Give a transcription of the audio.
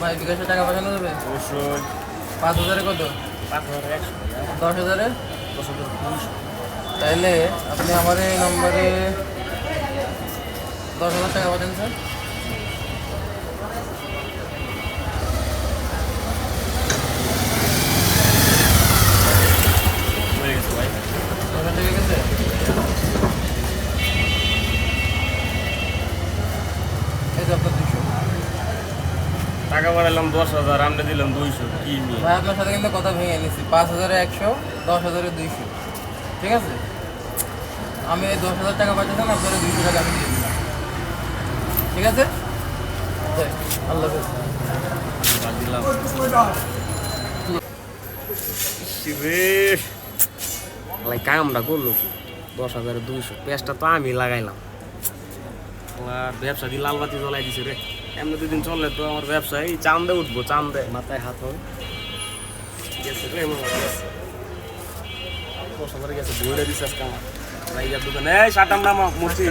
ভাই বিকাশে টাকা পাঠানো যাবে? অবশ্যই। 5,000-এ কত? 5,100 10,000-এ? 10,200। তাইলে আপনি আমার এই নম্বরে 10,000 টাকা পাঠান স্যার। হয়ে গেছে ভাই। টাকা ঠিক আছে? এই যে আপনার 200। টাকা বাড়াইলাম 10,000, আমরা দিলাম 200। কি নিয়ে? ভাই আপনার সাথে কিন্তু কথা ভেঙে নিছি। 5,000-এ 100, 10,000-এ 200। ঠিক আছে? আমি এই 10,000 টাকা পাঠাতাম, আপনারা 200 টাকা আমি দিয়ে দিলাম। ঠিক আছে? আল্লাহ হাফেজ। বাদ দিলাম। রে ভাই কামটা করলো কি? 10,200 পেঁয়াজটা তো আমি লাগাইলাম। আর ব্যবসা দিয়ে লালবাতি জ্বলাই দিছে রে। এমনি দুদিন চললে তো আমার ব্যবসা এই চান্দে উঠবো, চান্দে মাথায় হাত হবে। ঠিক আছে রে, আমার ঠিক আছে। 10,000 গেছে বইটা দিছে আজকে আমার। ভাই দোকানে এই শাটাম নামা মূর্তি